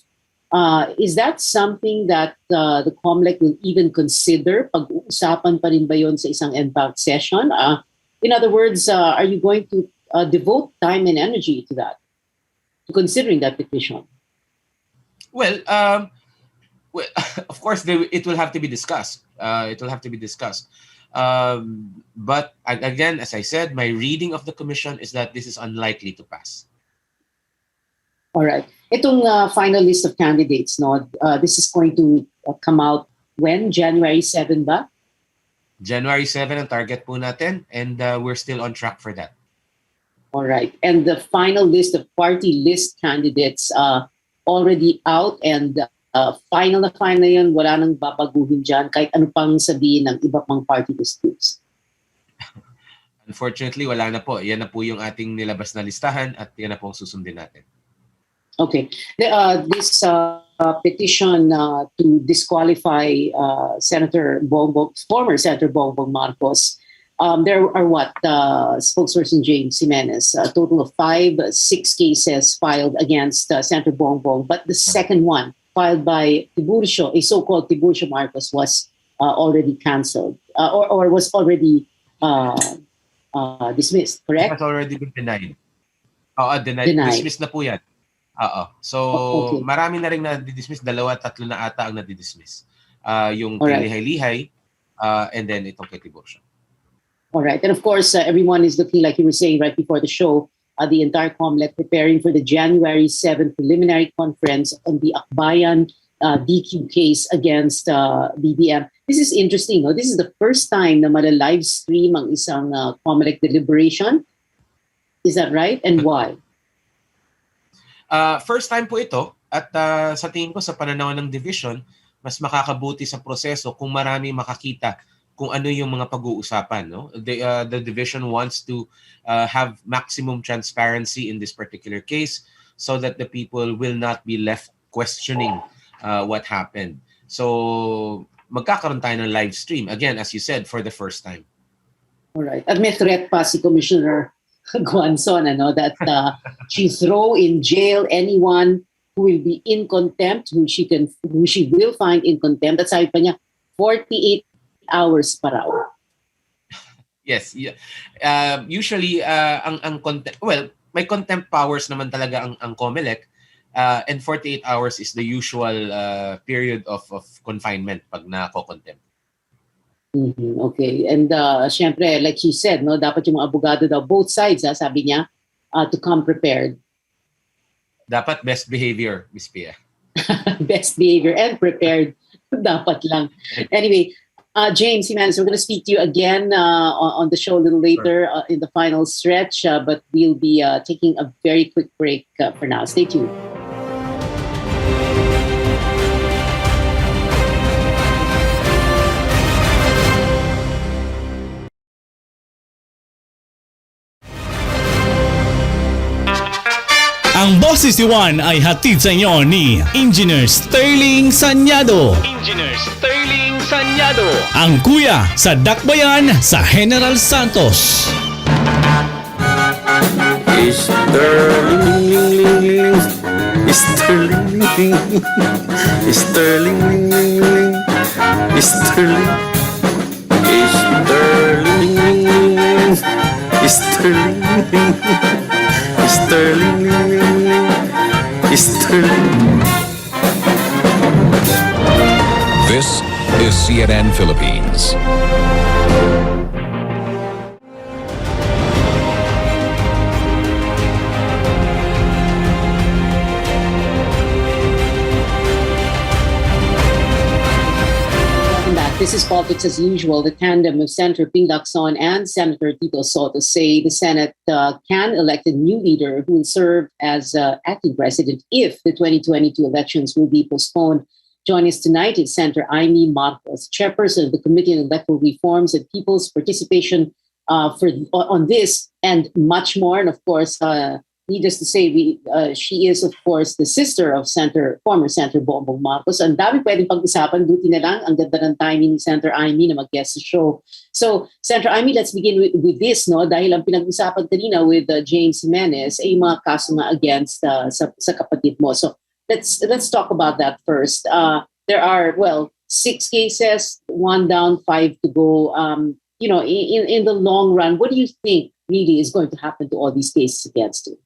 Is that something that the COMELEC will even consider? Pag-uusapan pa rin ba yun sa isang NPAC session? In other words, are you going to devote time and energy to that, to considering that petition? Well, of course, it will have to be discussed. It will have to be discussed. But again, as I said, my reading of the commission is that this is unlikely to pass. All right. Itong final list of candidates, no, this is going to come out when? January 7 ba? January 7 ang target po natin, and we're still on track for that. All right. And the final list of party list candidates already out, and final na yun, wala nang babaguhin dyan kahit ano pang sabihin ng iba pang party list groups. Unfortunately, wala na po. Yan na po yung ating nilabas na listahan at yan na po ang susundin natin. Okay. This petition to disqualify former Senator Bongbong Marcos, there are spokesperson James Jimenez, a total of 6 cases filed against Senator Bongbong, but the second one, filed by Tiburcio, a so-called Tiburcio Marcos, was already cancelled or was already dismissed, correct? It has already been denied. Denied. Dismissed na po yan. So, okay. Marami na rin na-dismiss. 2-3 na ata ang na-dismiss. Yung Lihay-Lihay and then itong kay Tiburcio. All right. And of course, everyone is looking, like you were saying right before the show, the entire COMELEC preparing for the January 7 preliminary conference on the Akbayan DQ case against BBM. This is interesting. No? This is the first time na mala-live stream ang isang COMELEC deliberation. Is that right? And why? First time po ito at sa tingin ko sa pananaw ng division, mas makakabuti sa proseso kung marami makakita kung ano yung mga pag-uusapan. No? The division wants to have maximum transparency in this particular case so that the people will not be left questioning what happened. So magkakaroon tayo ng live stream. Again, as you said, for the first time. All right. At may threat pa si Commissioner Guanzon, that she throw in jail anyone who will be in contempt, who she will find in contempt. At sabi pa niya, 48 hours pa raw. Yes. Yeah. Usually, ang contempt, well, may contempt powers naman talaga ang COMELEC, and 48 hours is the usual period of confinement pag nako-contempt. Okay. And syempre, like she said, no, dapat yung mga abogado daw, both sides, sabi niya, to come prepared. Dapat best behavior, Ms. Pia. Best behavior and prepared. Dapat lang. Anyway, James Jimenez, we're going to speak to you again on the show a little later in the final stretch, but we'll be taking a very quick break for now. Stay tuned. Ang Boses ni Juan ay hatid sa inyo ni Engineer Sterling Sanyado. Engineer Sterling Sanyado. Ang kuya sa Dakbayan sa General Santos. Sterling Sterling, Sterling, Sterling, Sterling. This is CNN Philippines. This is Politics as Usual. The tandem of Senator Ping Lacson and Senator Tito Soto say the Senate can elect a new leader who will serve as acting president if the 2022 elections will be postponed. Joining us tonight is Senator Amy Marcos, chairperson of the Committee on Electoral Reforms and People's Participation on this and much more. And of course, needless to say, she is, of course, the sister of former Senator Bongbong Marcos. Ang dami pwedeng pag-isapan. Buti na lang, ang ganda ng timing ni Senator Amy na mag-guest sa show. So, Senator Amy, let's begin with this, no? Dahil ang pinag-usapan kanina with James Jimenez ay mga kaso na against sa kapatid mo. So, let's talk about that first. There are, 6 cases, 1 down, 5 to go. In the long run, what do you think really is going to happen to all these cases against you?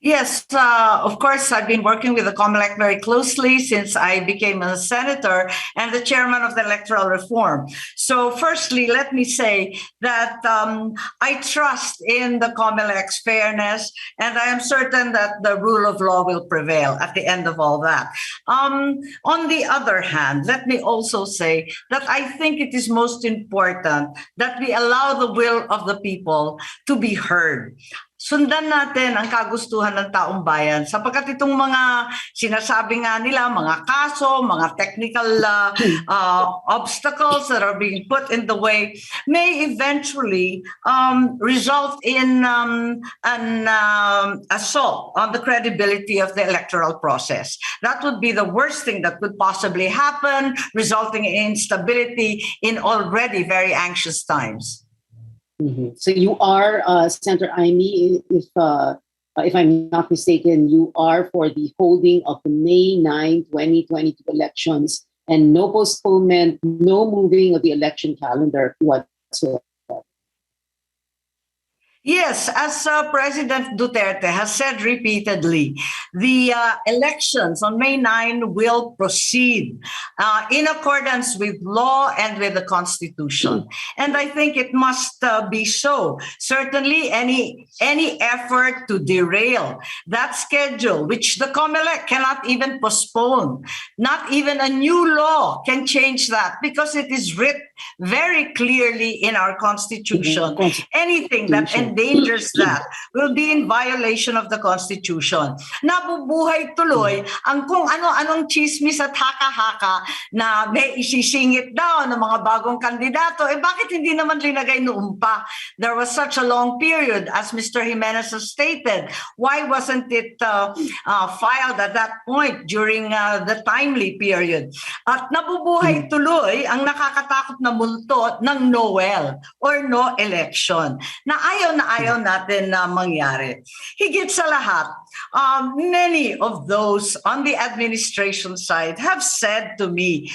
Yes, of course, I've been working with the COMELEC very closely since I became a senator and the chairman of the electoral reform. So firstly, let me say that I trust in the COMELEC's fairness, and I am certain that the rule of law will prevail at the end of all that. On the other hand, let me also say that I think it is most important that we allow the will of the people to be heard. Sundan natin ang kagustuhan ng taong bayan sapagkat itong mga sinasabi nga nila, mga kaso, mga technical obstacles that are being put in the way may eventually result in an assault on the credibility of the electoral process. That would be the worst thing that could possibly happen, resulting in instability in already very anxious times. Mm-hmm. So you are, Senator Amy, if I'm not mistaken, you are for the holding of the May 9, 2022 elections and no postponement, no moving of the election calendar whatsoever. Yes, as President Duterte has said repeatedly, the elections on May 9 will proceed in accordance with law and with the Constitution. And I think it must be so. Certainly, any effort to derail that schedule, which the COMELEC cannot even postpone, not even a new law can change that because it is written very clearly in our Constitution. Anything that endangers that will be in violation of the Constitution. Nabubuhay tuloy ang kung ano-anong chismis at haka-haka na may isisingit daw ng mga bagong kandidato. Bakit hindi naman linagay noon pa? There was such a long period, as Mr. Jimenez has stated. Why wasn't it filed at that point during the timely period? At nabubuhay tuloy ang nakakatakot na multo ng Noel or no election na ayaw natin na mangyari. Higit sa lahat, many of those on the administration side have said to me,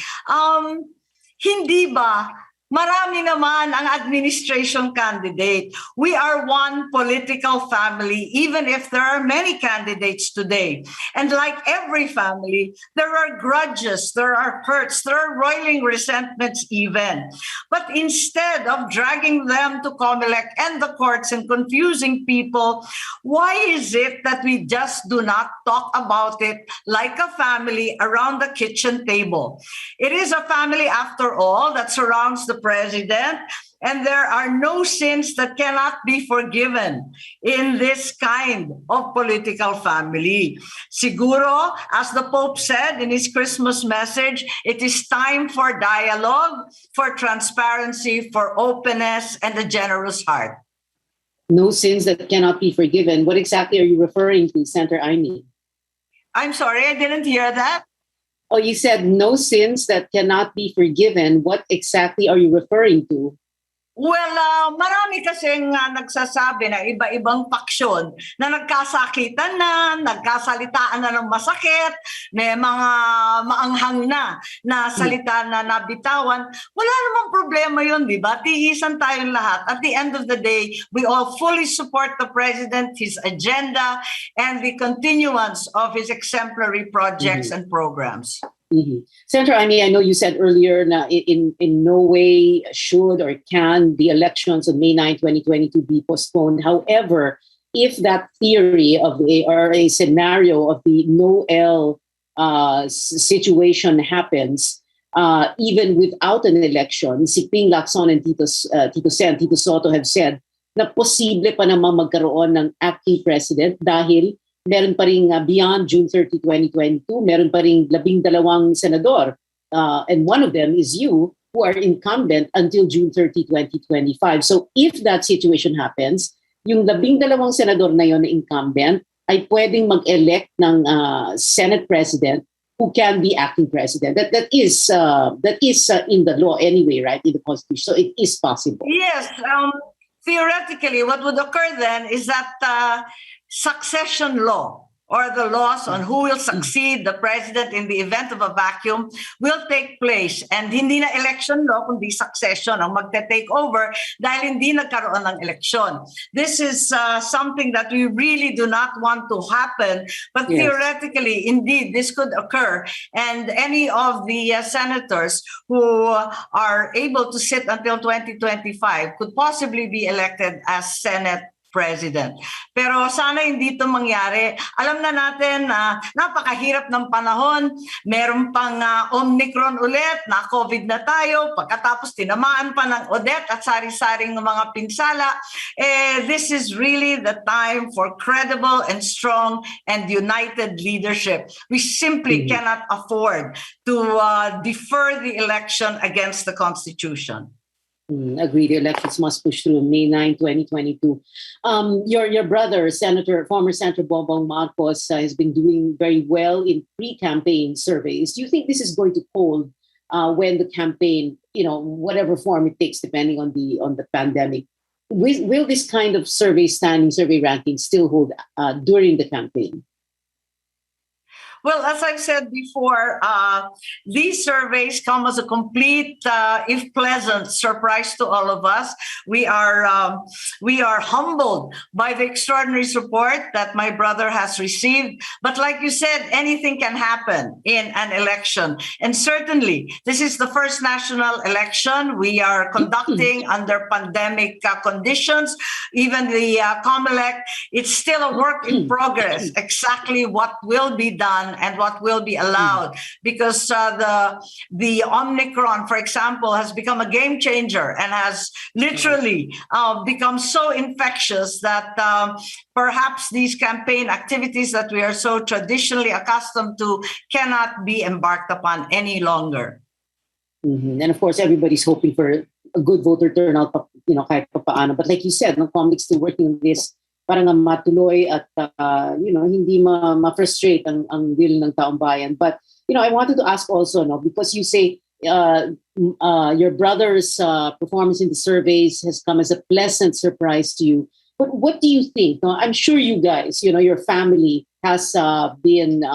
hindi ba marami naman ang administration candidate. We are one political family, even if there are many candidates today. And like every family, there are grudges, there are hurts, there are roiling resentments even. But instead of dragging them to COMELEC and the courts and confusing people, why is it that we just do not talk about it like a family around the kitchen table? It is a family, after all, that surrounds the president, and there are no sins that cannot be forgiven in this kind of political family. Siguro, as the Pope said in his Christmas message, it is time for dialogue, for transparency, for openness, and a generous heart. No sins that cannot be forgiven. What exactly are you referring to, Senator Amy? I'm sorry, I didn't hear that. Oh, you said no sins that cannot be forgiven. What exactly are you referring to? Well, marami kasing nagsasabi na iba-ibang paksyon na nagkasakitan na, nagkasalitaan na ng masakit, may mga maanghang na salita na nabitawan. Wala namang problema yun, di ba? Tiisan tayong lahat. At the end of the day, we all fully support the President, his agenda, and the continuance of his exemplary projects and programs. Senator Amy, I know you said earlier na in no way should or can the elections on May 9, 2022 be postponed. However, if that theory of a scenario of the no-L situation happens, even without an election, si Ping Lacson and Tito Sen, Tito Soto have said na posible pa naman magkaroon ng acting president dahil meron pa rin beyond June 30, 2022, meron pa rin 12 senador. And one of them is you, who are incumbent until June 30, 2025. So if that situation happens, yung 12 senador na yon na incumbent ay pwedeng mag-elect ng Senate President who can be acting president. That is in the law anyway, right? In the Constitution. So it is possible. Yes. Theoretically, what would occur then is that succession law, or the laws on who will succeed the president in the event of a vacuum, will take place. And hindi na election law, kundi succession ang magte-take over dahil hindi nagkaroon ng election. This is something that we really do not want to happen, but theoretically, indeed, this could occur. And any of the senators who are able to sit until 2025 could possibly be elected as Senate President. Pero sana hindi ito mangyari. Alam na natin na napakahirap ng panahon. Meron pang Omicron ulit, na COVID na tayo, pagkatapos tinamaan pa ng Odette at sari-saring mga pinsala. This is really the time for credible and strong and united leadership. We simply cannot afford to defer the election against the Constitution. Agreed. The elections must push through May 9, 2022. Your brother, former Senator Bongbong Marcos, has been doing very well in pre-campaign surveys. Do you think this is going to hold when the campaign, whatever form it takes, depending on the pandemic? Will this kind of survey ranking still hold during the campaign? Well, as I've said before, these surveys come as a complete, if pleasant, surprise to all of us. We are humbled by the extraordinary support that my brother has received. But like you said, anything can happen in an election. And certainly, this is the first national election we are conducting under pandemic conditions. Even the COMELEC, it's still a work in progress, exactly what will be done and what will be allowed, because the Omicron, for example, has become a game changer and has literally become so infectious that perhaps these campaign activities that we are so traditionally accustomed to cannot be embarked upon any longer. And of course, everybody's hoping for a good voter turnout, kahit papaano. But like you said, COMELEC still working on this para nga matuloy at hindi ma-frustrate ang will ng taong bayan. But I wanted to ask also, because you say your brother's performance in the surveys has come as a pleasant surprise to you. But what do you think? I'm sure you guys, your family has been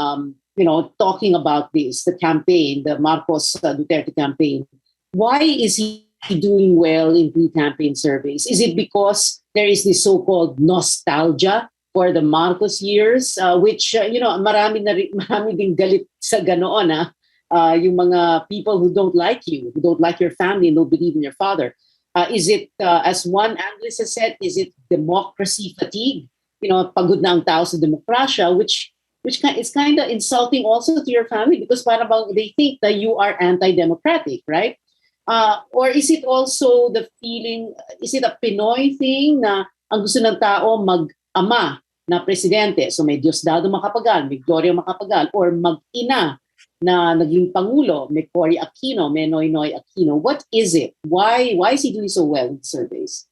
talking about this, the campaign, the Marcos Duterte campaign. Why is he doing well in pre-campaign surveys? Is it because there is this so-called nostalgia for the Marcos years, which, marami ding galit sa ganoon, yung mga people who don't like you, who don't like your family, and don't believe in your father. Is it, as one analyst has said, is it democracy fatigue? Pagod na ang tao sa demokrasya, which is kind of insulting also to your family, because parang they think that you are anti-democratic, right? Or is it also the feeling, is it a Pinoy thing na ang gusto ng tao mag-ama na presidente? So may Diosdado Macapagal, may Gloria Macapagal, or mag-ina na naging Pangulo, may Cory Aquino, may Noynoy Aquino. What is it? Why is he doing so well in surveys?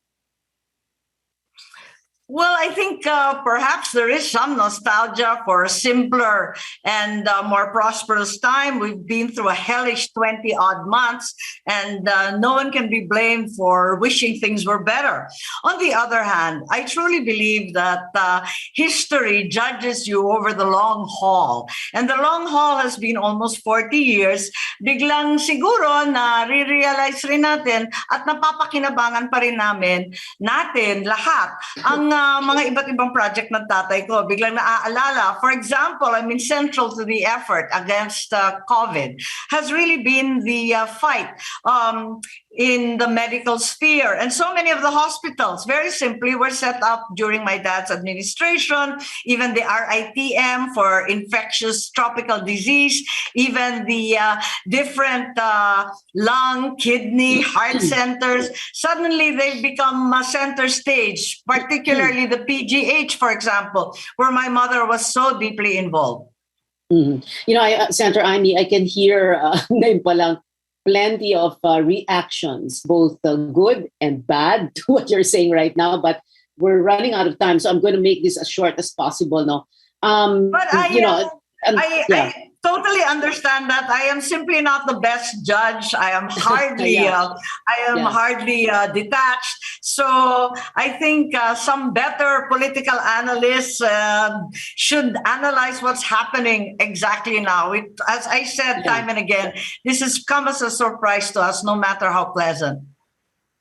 Well, I think perhaps there is some nostalgia for a simpler and more prosperous time. We've been through a hellish 20 odd months, and no one can be blamed for wishing things were better. On the other hand, I truly believe that history judges you over the long haul. And the long haul has been almost 40 years. Biglang siguro na re-realize rin natin at napapakinabangan pa rin natin lahat ang mga iba't ibang project ng tatay ko. Biglang naaalala. For example, I mean, central to the effort against COVID has really been the fight in the medical sphere. And so many of the hospitals, very simply, were set up during my dad's administration, even the RITM for infectious tropical disease, even the different lung, kidney, heart centers. Suddenly, they've become center stage, particularly the PGH, for example, where my mother was so deeply involved. You know, Senator Amy, I can hear ngayon pa lang plenty of reactions, both good and bad to what you're saying right now, but we're running out of time, so I'm going to make this as short as possible. No, but I totally understand that. I am simply not the best judge. I am hardly, hardly detached. So I think some better political analysts should analyze what's happening exactly now. As I said time and again, this has come as a surprise to us, no matter how pleasant.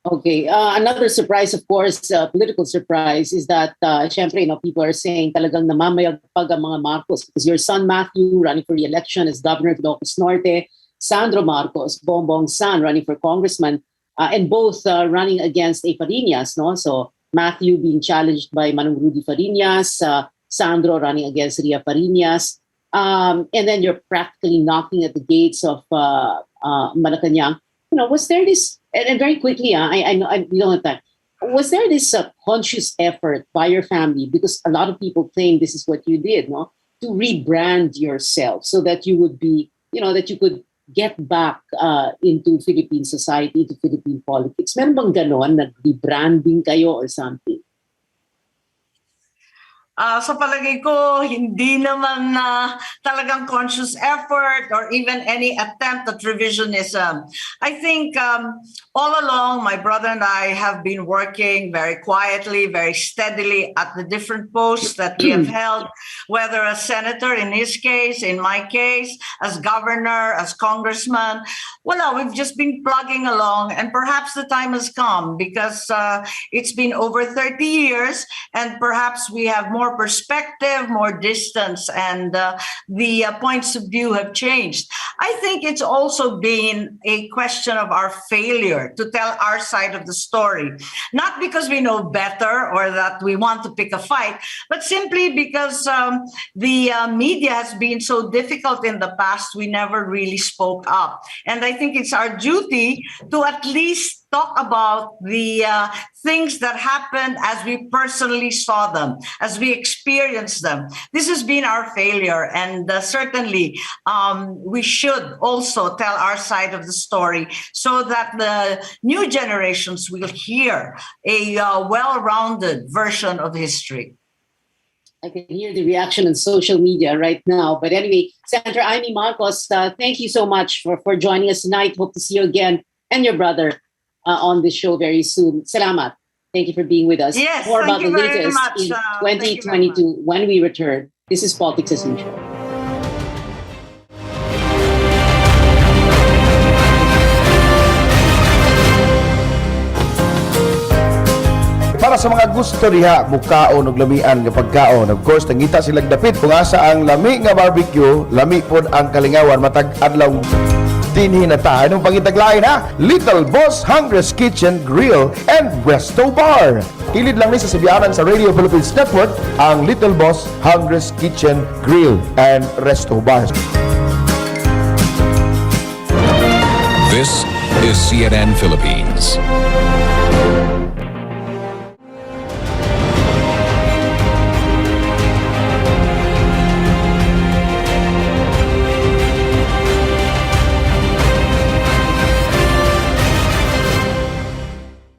Okay. Another surprise, of course, political surprise, is that, syempre, people are saying talagang namamayagpag ang mga Marcos because your son, Matthew, running for re-election as governor of Ilocos Norte, Sandro Marcos, Bongbong's son, running for congressman, and both running against a Fariñas, no? So Matthew being challenged by Manong Rudy Fariñas, Sandro running against Ria Fariñas, and then you're practically knocking at the gates of Malacanang. Was there this, and very quickly, we don't have time. Was there this conscious effort by your family, because a lot of people claim this is what you did, no, to rebrand yourself so that you would be, that you could get back into Philippine society, into Philippine politics? Meron bang ganon, nag-rebranding kayo or something? Sa palagay ko, hindi naman talagang conscious effort or even any attempt at revisionism. I think all along, my brother and I have been working very quietly, very steadily at the different posts that we have held, whether as senator in his case, in my case, as governor, as congressman. We've just been plugging along, and perhaps the time has come because it's been over 30 years, and perhaps we have more perspective, more distance, and the points of view have changed. I think it's also been a question of our failure to tell our side of the story, not because we know better or that we want to pick a fight, but simply because the media has been so difficult in the past, we never really spoke up. And I think it's our duty to at least talk about the things that happened as we personally saw them, as we experienced them. This has been our failure, and certainly we should also tell our side of the story so that the new generations will hear a well-rounded version of history. I can hear the reaction on social media right now. But anyway, Senator Amy Marcos, thank you so much for joining us tonight. Hope to see you again and your brother on the show very soon. Salamat. Thank you for being with us. Yes, more about the very latest much. in 2022 when we return. This is Politics as Usual. Para sa mga gusto diha mukaon og lamian nga pagkaon, of course nangita silang dapit kung asa ang lami nga barbecue, lami pod ang kalingawan matag adlaw dinhi na ta. Anong pangitaglain ha? Little Boss Hungry's Kitchen Grill and Resto Bar. Kilid lang ni sa sibianan sa Radio Philippines Network ang Little Boss Hungry's Kitchen Grill and Resto Bar. This is CNN Philippines.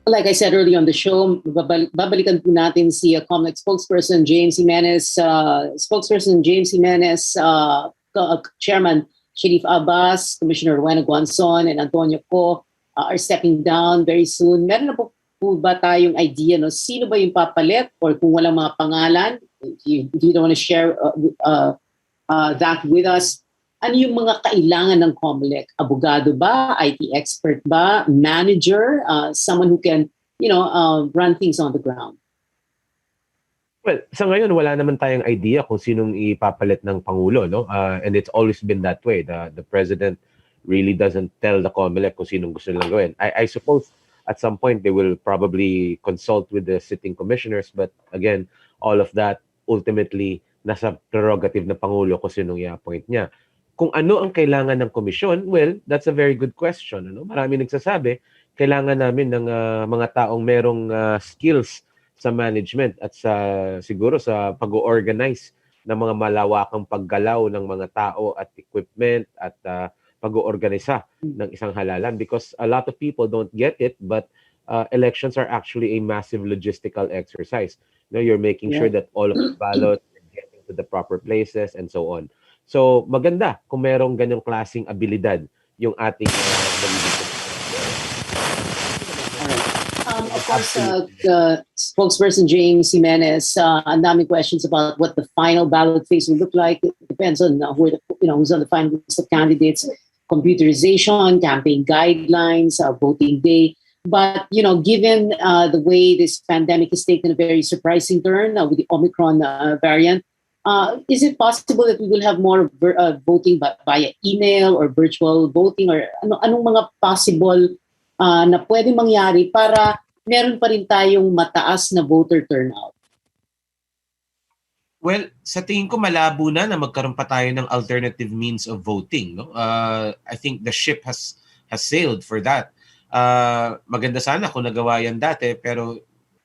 Like I said earlier on the show, babalikan po natin si COMELEC spokesperson James Jimenez, Chairman Sharif Abbas, Commissioner Rowena Guanzon, and Antonio Co are stepping down very soon. Meron na po ba tayong idea, no? Sino ba yung papalit? Or kung walang mga pangalan, if you don't want to share that with us, ano yung mga kailangan ng COMELEC? Abogado ba? IT expert ba? Manager? Someone who can, run things on the ground? Well, sa ngayon, wala naman tayong idea kung sinong ipapalit ng Pangulo, no? And it's always been that way. The President really doesn't tell the COMELEC kung sinong gusto nilang gawin. I suppose at some point they will probably consult with the sitting commissioners, but again, all of that ultimately nasa prerogative ng Pangulo kung sinong i-appoint niya. Kung ano ang kailangan ng komisyon, well, that's a very good question. Ano? Marami nagsasabi, kailangan namin ng mga taong merong skills sa management at siguro sa pag-organize ng mga malawakang paggalaw ng mga tao at equipment at pag-oorganisa ng isang halalan, because a lot of people don't get it, but elections are actually a massive logistical exercise. You're making sure that all of the ballots are getting to the proper places and so on. So maganda kung merong ganyang klaseng abilidad yung ating Of course, the spokesperson James Jimenez, ang daming questions about what the final ballot phase will look like. It depends on who's on the final list of candidates, computerization, campaign guidelines, voting day. But given the way this pandemic has taken a very surprising turn with the Omicron variant, is it possible that we will have more voting via email or virtual voting, or anong mga possible na pwede mangyari para meron pa rin tayong mataas na voter turnout? Well, sa tingin ko malabo na magkaroon pa tayo ng alternative means of voting. No? I think the ship has sailed for that. Maganda sana kung nagawa yan dati, pero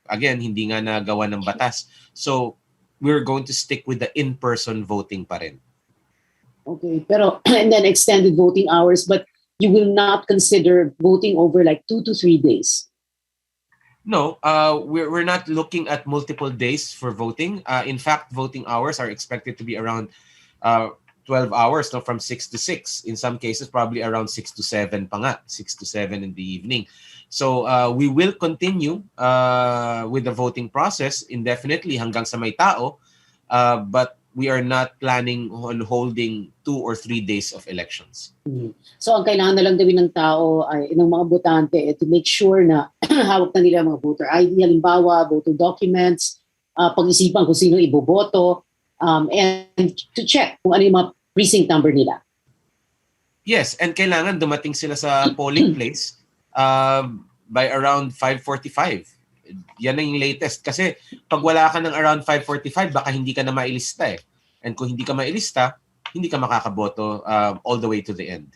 again, hindi nga nagawa ng batas. So, we're going to stick with the in-person voting pa rin. Okay, pero and then extended voting hours, but you will not consider voting over like 2 to 3 days? No, we're not looking at multiple days for voting. In fact, voting hours are expected to be around 12 hours, no, from 6 to 6. In some cases, probably around 6 to 7 pa nga, 6 to 7 in the evening. So we will continue with the voting process indefinitely hanggang sa may tao, but we are not planning on holding 2 or 3 days of elections. So ang kailangan na lang gawin ng tao ay ng mga botante to make sure na hawak na nila mga voter ID, halimbawa, voter documents, pag-isipan kung sino iboboto, and to check kung ano yung mga precinct number nila. Yes, and kailangan dumating sila sa polling place by around 5:45. Yan ang yung latest. Kasi pag wala ka ng around 5:45, baka hindi ka na mailista eh. And kung hindi ka mailista, hindi ka makakaboto all the way to the end.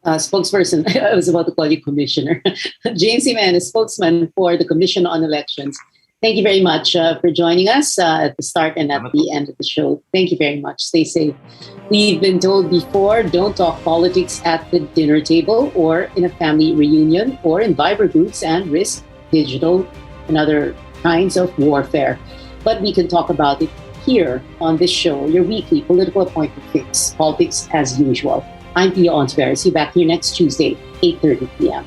Spokesperson, I was about to call you Commissioner. James Jimenez, spokesman for the Commission on Elections. Thank you very much for joining us at the start and at the end of the show. Thank you very much. Stay safe. We've been told before, don't talk politics at the dinner table or in a family reunion or in Viber groups and risk digital and other kinds of warfare. But we can talk about it here on this show, your weekly political appointment fix, politics as usual. I'm Pia Onsver. See you back here next Tuesday, 8:30 p.m.